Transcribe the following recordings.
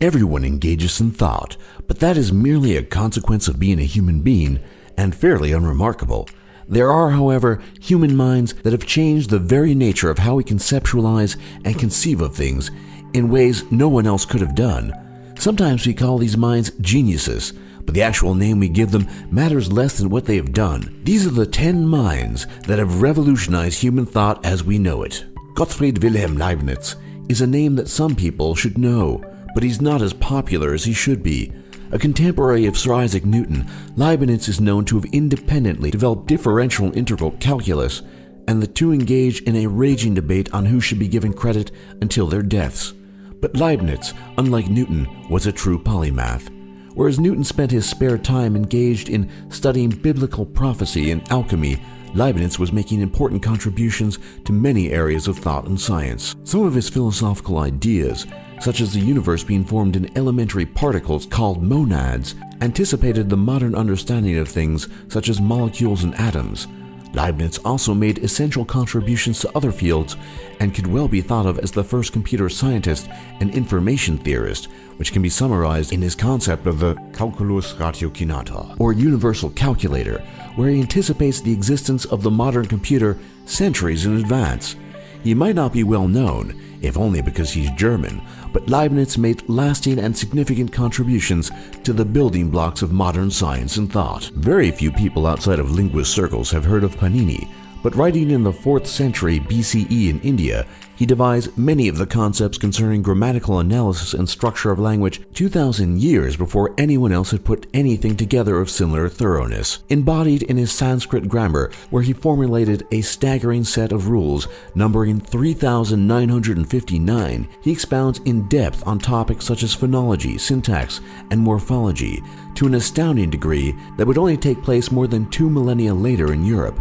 Everyone engages in thought, but that is merely a consequence of being a human being and fairly unremarkable. There are, however, human minds that have changed the very nature of how we conceptualize and conceive of things in ways no one else could have done. Sometimes we call these minds geniuses, but the actual name we give them matters less than what they have done. These are the 10 minds that have revolutionized human thought as we know it. Gottfried Wilhelm Leibniz is a name that some people should know, but he's not as popular as he should be. A contemporary of Sir Isaac Newton, Leibniz is known to have independently developed differential integral calculus, and the two engaged in a raging debate on who should be given credit until their deaths. But Leibniz, unlike Newton, was a true polymath. Whereas Newton spent his spare time engaged in studying biblical prophecy and alchemy, Leibniz was making important contributions to many areas of thought and science. Some of his philosophical ideas, such as the universe being formed in elementary particles called monads, anticipated the modern understanding of things such as molecules and atoms. Leibniz also made essential contributions to other fields and could well be thought of as the first computer scientist and information theorist, which can be summarized in his concept of the calculus ratiocinata, or universal calculator, where he anticipates the existence of the modern computer centuries in advance. He might not be well known, if only because he's German, but Leibniz made lasting and significant contributions to the building blocks of modern science and thought. Very few people outside of linguist circles have heard of Panini, but writing in the 4th century BCE in India, he devised many of the concepts concerning grammatical analysis and structure of language 2,000 years before anyone else had put anything together of similar thoroughness. Embodied in his Sanskrit grammar, where he formulated a staggering set of rules numbering 3,959, he expounds in depth on topics such as phonology, syntax, and morphology to an astounding degree that would only take place more than 2 millennia later in Europe.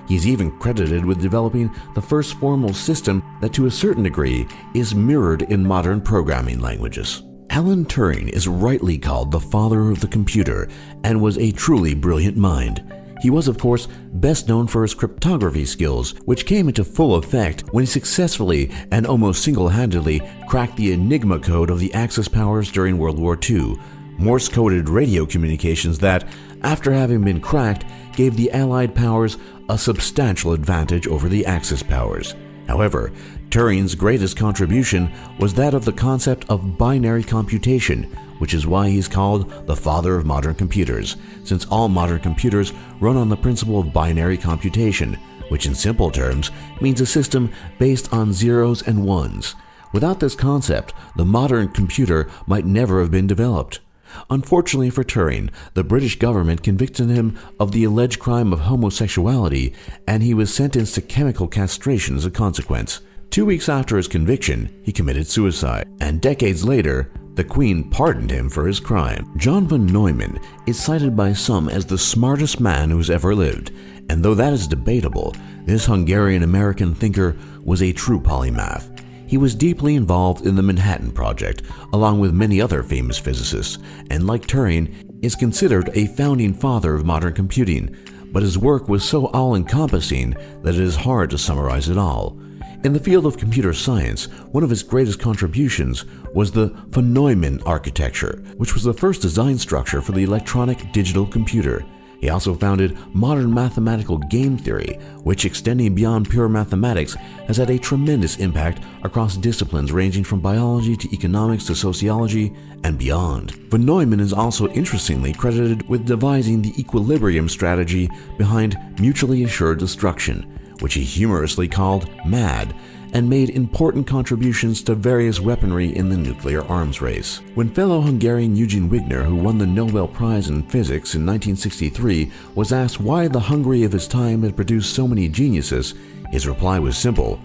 He's even credited with developing the first formal system that to a certain degree is mirrored in modern programming languages. Alan Turing is rightly called the father of the computer and was a truly brilliant mind. He was, of course, best known for his cryptography skills, which came into full effect when he successfully and almost single-handedly cracked the Enigma code of the Axis powers during World War II, Morse-coded radio communications that, after having been cracked, gave the Allied powers a substantial advantage over the Axis powers. However, Turing's greatest contribution was that of the concept of binary computation, which is why he's called the father of modern computers, since all modern computers run on the principle of binary computation, which in simple terms means a system based on zeros and ones. Without this concept, the modern computer might never have been developed. Unfortunately for Turing, the British government convicted him of the alleged crime of homosexuality, and he was sentenced to chemical castration as a consequence. 2 weeks after his conviction, he committed suicide, and decades later, the Queen pardoned him for his crime. John von Neumann is cited by some as the smartest man who's ever lived, and though that is debatable, this Hungarian-American thinker was a true polymath. He was deeply involved in the Manhattan Project, along with many other famous physicists, and like Turing, is considered a founding father of modern computing, but his work was so all-encompassing that it is hard to summarize it all. In the field of computer science, one of his greatest contributions was the von Neumann architecture, which was the first design structure for the electronic digital computer. He also founded modern mathematical game theory, which, extending beyond pure mathematics, has had a tremendous impact across disciplines ranging from biology to economics to sociology and beyond. Von Neumann is also interestingly credited with devising the equilibrium strategy behind mutually assured destruction, which he humorously called MAD, and made important contributions to various weaponry in the nuclear arms race. When fellow Hungarian Eugene Wigner, who won the Nobel Prize in Physics in 1963, was asked why the Hungary of his time had produced so many geniuses, his reply was simple: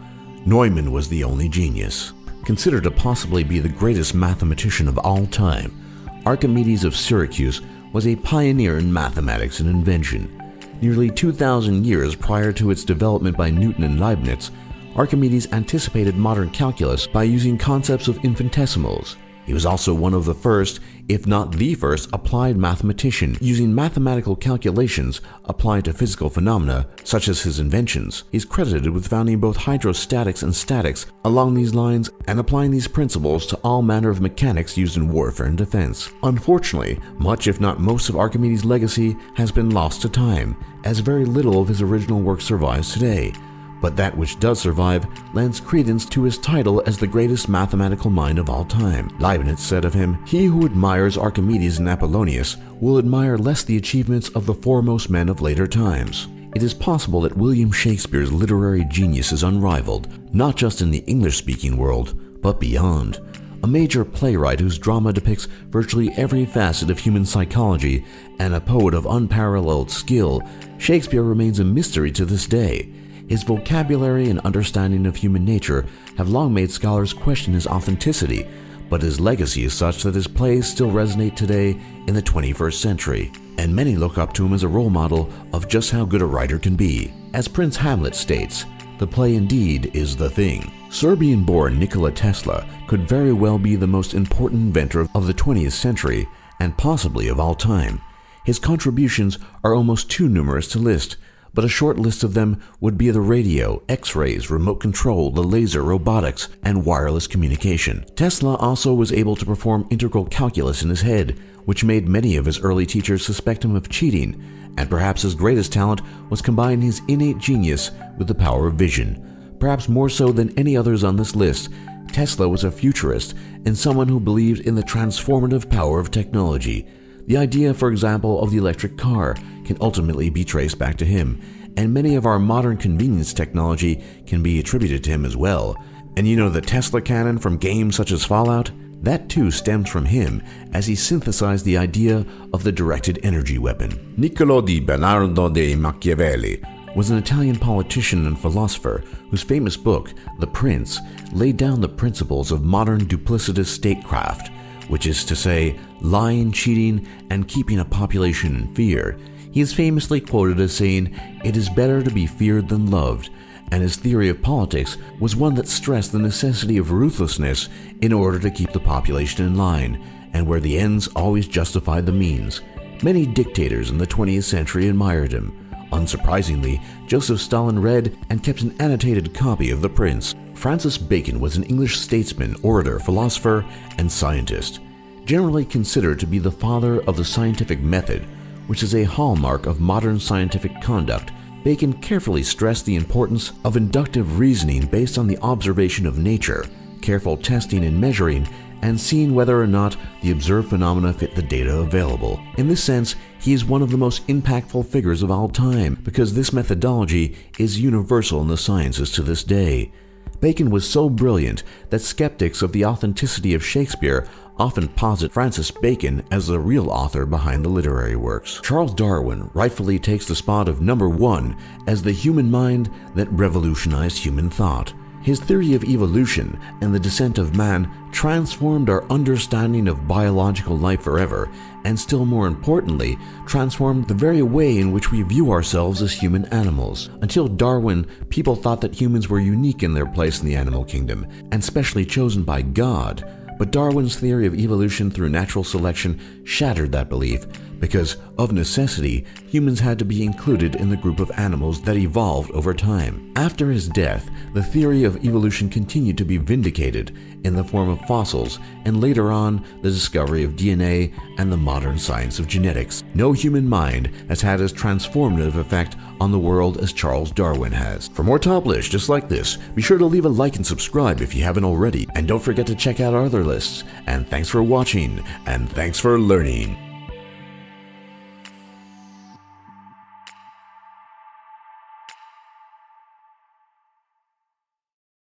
Neumann was the only genius. Considered to possibly be the greatest mathematician of all time, Archimedes of Syracuse was a pioneer in mathematics and invention. Nearly 2,000 years prior to its development by Newton and Leibniz, Archimedes anticipated modern calculus by using concepts of infinitesimals. He was also one of the first, if not the first, applied mathematician using mathematical calculations applied to physical phenomena such as his inventions. He's credited with founding both hydrostatics and statics along these lines and applying these principles to all manner of mechanics used in warfare and defense. Unfortunately, much if not most of Archimedes' legacy has been lost to time, as very little of his original work survives today. But that which does survive lends credence to his title as the greatest mathematical mind of all time. Leibniz said of him, "He who admires Archimedes and Apollonius will admire less the achievements of the foremost men of later times." It is possible that William Shakespeare's literary genius is unrivaled, not just in the English-speaking world, but beyond. A major playwright whose drama depicts virtually every facet of human psychology and a poet of unparalleled skill, Shakespeare remains a mystery to this day. His vocabulary and understanding of human nature have long made scholars question his authenticity, but his legacy is such that his plays still resonate today in the 21st century, and many look up to him as a role model of just how good a writer can be. As Prince Hamlet states, "The play indeed is the thing." Serbian-born Nikola Tesla could very well be the most important inventor of the 20th century, and possibly of all time. His contributions are almost too numerous to list, but a short list of them would be the radio, X-rays, remote control, the laser, robotics, and wireless communication. Tesla also was able to perform integral calculus in his head, which made many of his early teachers suspect him of cheating, and perhaps his greatest talent was combining his innate genius with the power of vision. Perhaps more so than any others on this list, Tesla was a futurist and someone who believed in the transformative power of technology. The idea, for example, of the electric car can ultimately be traced back to him, and many of our modern convenience technology can be attributed to him as well. And you know the Tesla cannon from games such as Fallout? That too stems from him, as he synthesized the idea of the directed energy weapon. Niccolò di Bernardo de Machiavelli was an Italian politician and philosopher whose famous book, The Prince, laid down the principles of modern duplicitous statecraft, which is to say, lying, cheating, and keeping a population in fear. He is famously quoted as saying, "It is better to be feared than loved," and his theory of politics was one that stressed the necessity of ruthlessness in order to keep the population in line, and where the ends always justified the means. Many dictators in the 20th century admired him. Unsurprisingly, Joseph Stalin read and kept an annotated copy of The Prince. Francis Bacon was an English statesman, orator, philosopher, and scientist, generally considered to be the father of the scientific method, which is a hallmark of modern scientific conduct. Bacon carefully stressed the importance of inductive reasoning based on the observation of nature, careful testing and measuring, and seeing whether or not the observed phenomena fit the data available. In this sense, he is one of the most impactful figures of all time, because this methodology is universal in the sciences to this day. Bacon was so brilliant that skeptics of the authenticity of Shakespeare often posit Francis Bacon as the real author behind the literary works. Charles Darwin rightfully takes the spot of number one as the human mind that revolutionized human thought. His theory of evolution and the descent of man transformed our understanding of biological life forever, and still more importantly, transformed the very way in which we view ourselves as human animals. Until Darwin, people thought that humans were unique in their place in the animal kingdom, and specially chosen by God. But Darwin's theory of evolution through natural selection shattered that belief, because, of necessity, humans had to be included in the group of animals that evolved over time. After his death, the theory of evolution continued to be vindicated in the form of fossils, and later on, the discovery of DNA and the modern science of genetics. No human mind has had as transformative effect on the world as Charles Darwin has. For more top lists just like this, be sure to leave a like and subscribe if you haven't already, and don't forget to check out our other lists. And thanks for watching, and thanks for learning.